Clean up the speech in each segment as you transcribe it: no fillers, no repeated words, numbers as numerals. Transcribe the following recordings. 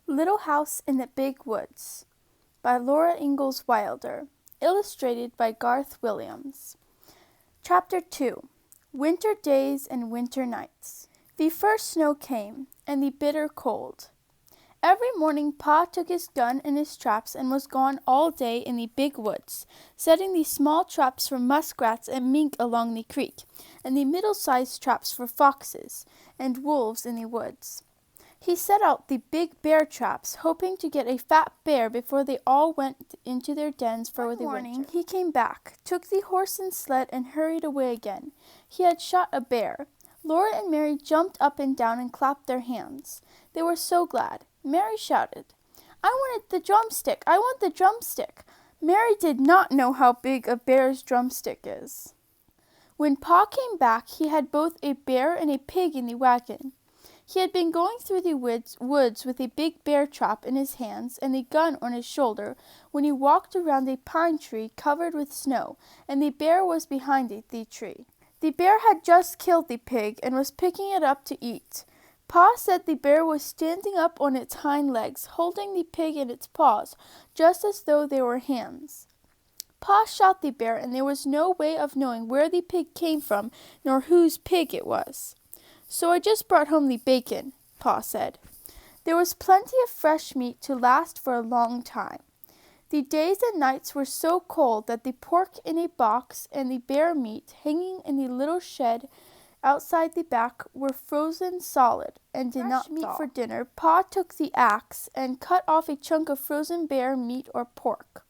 Little House in the Big Woods by Laura Ingalls Wilder, illustrated by Garth Williams. Chapter 2. Winter Days and Winter Nights. The first snow came, and the bitter cold. Every morning Pa took his gun and his traps and was gone all day in the big woods, setting the small traps for muskrats and mink along the creek, and the middle-sized traps for foxes and wolves in the woods. He set out the big bear traps, hoping to get a fat bear before they all went into their dens for the winter. He came back, took the horse and sled, and hurried away again. He had shot a bear. Laura and Mary jumped up and down and clapped their hands. They were so glad. Mary shouted, "I wanted the drumstick! I want the drumstick!" Mary did not know how big a bear's drumstick is. When Pa came back, he had both a bear and a pig in the wagon. He had been going through the woods with a big bear trap in his hands and a gun on his shoulder when he walked around a pine tree covered with snow, and the bear was behind the tree. The bear had just killed the pig and was picking it up to eat. Pa said the bear was standing up on its hind legs, holding the pig in its paws, just as though they were hands. Pa shot the bear, and there was no way of knowing where the pig came from, nor whose pig it was. "So I just brought home the bacon," Pa said. There was plenty of fresh meat to last for a long time. The days and nights were so cold that the pork in a box and the bear meat hanging in the little shed outside the back were frozen solid and did not thaw. For dinner, Pa took the axe and cut off a chunk of frozen bear meat or pork.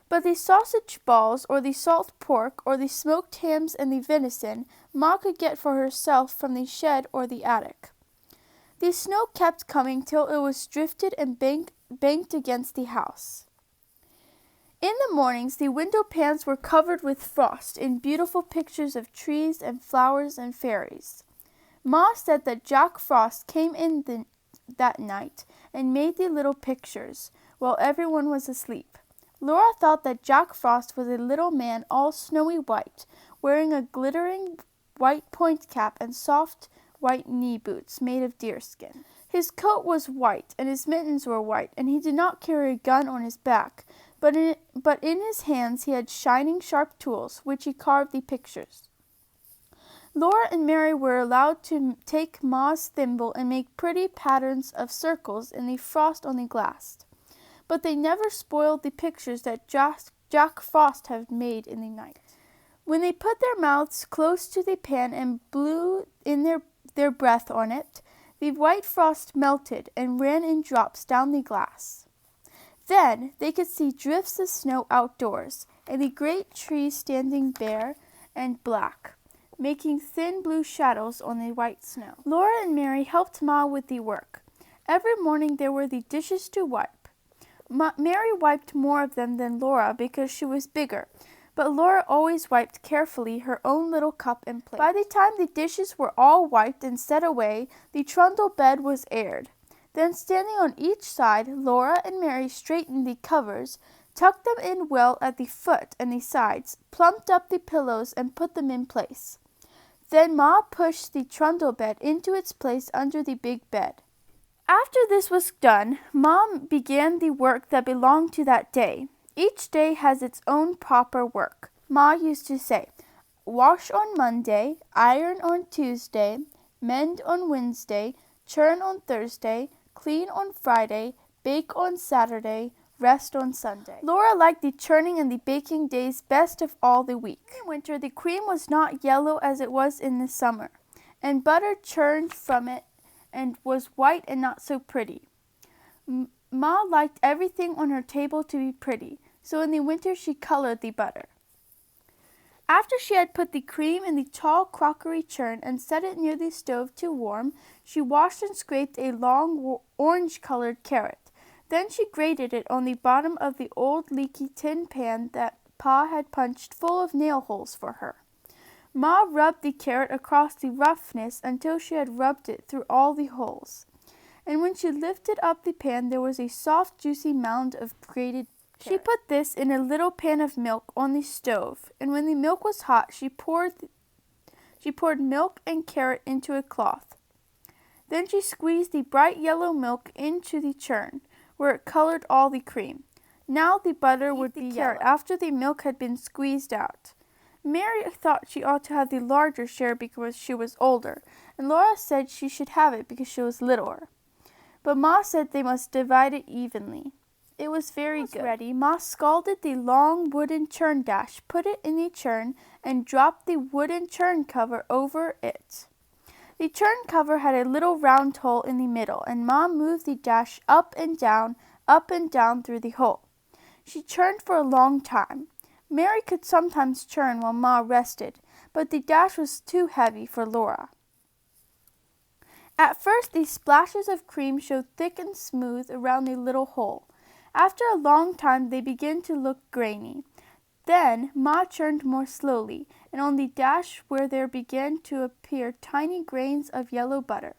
But the sausage balls, or the salt pork, or the smoked hams and the venison, Ma could get for herself from the shed or the attic. The snow kept coming till it was drifted and banked against the house. In the mornings, the window pans were covered with frost in beautiful pictures of trees and flowers and fairies. Ma said that Jack Frost came in that night and made the little pictures, while everyone was asleep. Laura thought that Jack Frost was a little man all snowy white, wearing a glittering white point cap and soft white knee boots made of deerskin. His coat was white, and his mittens were white, and he did not carry a gun on his back, but in his hands he had shining sharp tools, which he carved the pictures. Laura and Mary were allowed to take Ma's thimble and make pretty patterns of circles in the frost on the glass, but they never spoiled the pictures that Jack Frost had made in the night. When they put their mouths close to the pan and blew in their breath on it, the white frost melted and ran in drops down the glass. Then they could see drifts of snow outdoors, and the great trees standing bare and black, making thin blue shadows on the white snow. Laura and Mary helped Ma with the work. Every morning there were the dishes to wipe. Mary wiped more of them than Laura because she was bigger, but Laura always wiped carefully her own little cup and plate. By the time the dishes were all wiped and set away, the trundle bed was aired. Then, standing on each side, Laura and Mary straightened the covers, tucked them in well at the foot and the sides, plumped up the pillows, and put them in place. Then Ma pushed the trundle bed into its place under the big bed. After this was done, Ma began the work that belonged to that day. Each day has its own proper work. Ma used to say, "Wash on Monday, iron on Tuesday, mend on Wednesday, churn on Thursday, clean on Friday, bake on Saturday, rest on Sunday." Laura liked the churning and the baking days best of all the week. In winter, the cream was not yellow as it was in the summer, and butter churned from it and was white and not so pretty. Ma liked everything on her table to be pretty, so in the winter she colored the butter. After she had put the cream in the tall crockery churn and set it near the stove to warm, she washed and scraped a long orange-colored carrot. Then she grated it on the bottom of the old leaky tin pan that Pa had punched full of nail holes for her. Ma rubbed the carrot across the roughness until she had rubbed it through all the holes, and when she lifted up the pan there was a soft, juicy mound of grated carrot. She put this in a little pan of milk on the stove, and when the milk was hot, she poured milk and carrot into a cloth. Then she squeezed the bright yellow milk into the churn, where it colored all the cream. Now the butter would be yellow after the milk had been squeezed out. Mary thought she ought to have the larger share because she was older, and Laura said she should have it because she was littler. But Ma said they must divide it evenly. It was very good. Ready, Ma scalded the long wooden churn dash, put it in the churn, and dropped the wooden churn cover over it. The churn cover had a little round hole in the middle, and Ma moved the dash up and down through the hole. She churned for a long time. Mary could sometimes churn while Ma rested, but the dash was too heavy for Laura. At first the splashes of cream showed thick and smooth around the little hole. After a long time they began to look grainy. Then Ma churned more slowly, and on the dash where there began to appear tiny grains of yellow butter.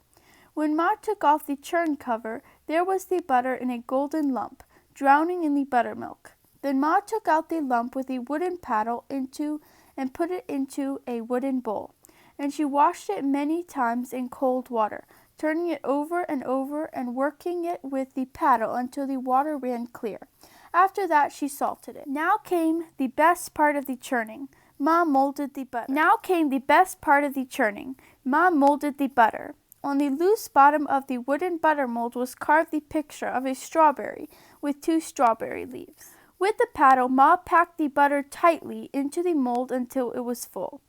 When Ma took off the churn cover, there was the butter in a golden lump, drowning in the buttermilk. Then Ma took out the lump with a wooden paddle and put it into a wooden bowl, and she washed it many times in cold water, turning it over and working it with the paddle until the water ran clear. After that she salted it. Now came the best part of the churning. Ma molded the butter. On the loose bottom of the wooden butter mold was carved the picture of a strawberry with 2 strawberry leaves. With the paddle, Ma packed the butter tightly into the mold until it was full.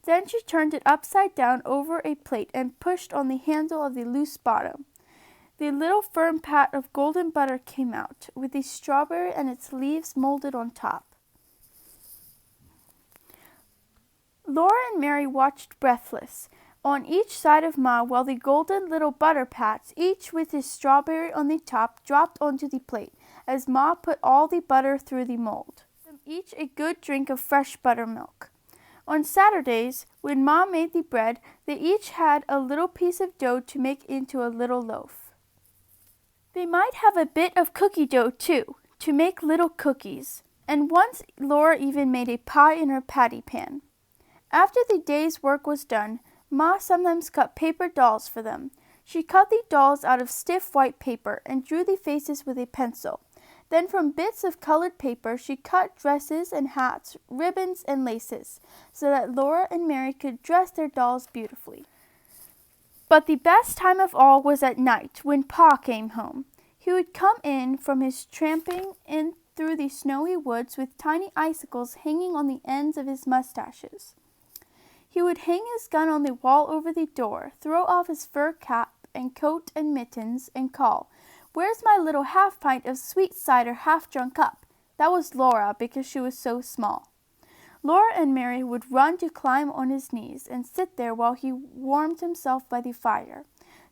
Then she turned it upside down over a plate and pushed on the handle of the loose bottom. The little firm pat of golden butter came out, with the strawberry and its leaves molded on top. Laura and Mary watched breathless on each side of Ma while the golden little butter pats, each with his strawberry on the top, dropped onto the plate as Ma put all the butter through the mold. Each a good drink of fresh buttermilk. On Saturdays, when Ma made the bread, they each had a little piece of dough to make into a little loaf. They might have a bit of cookie dough, too, to make little cookies, and once Laura even made a pie in her patty pan. After the day's work was done, Ma sometimes cut paper dolls for them. She cut the dolls out of stiff white paper and drew the faces with a pencil. Then from bits of colored paper she cut dresses and hats, ribbons and laces, so that Laura and Mary could dress their dolls beautifully. But the best time of all was at night, when Pa came home. He would come in from his tramping in through the snowy woods with tiny icicles hanging on the ends of his mustaches. He would hang his gun on the wall over the door, throw off his fur cap and coat and mittens, and call, "Where's my little half-pint of sweet cider half-drunk up?" That was Laura, because she was so small. Laura and Mary would run to climb on his knees and sit there while he warmed himself by the fire.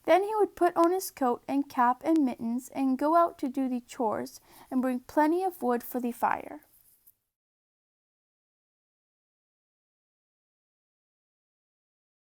Then he would put on his coat and cap and mittens and go out to do the chores and bring plenty of wood for the fire.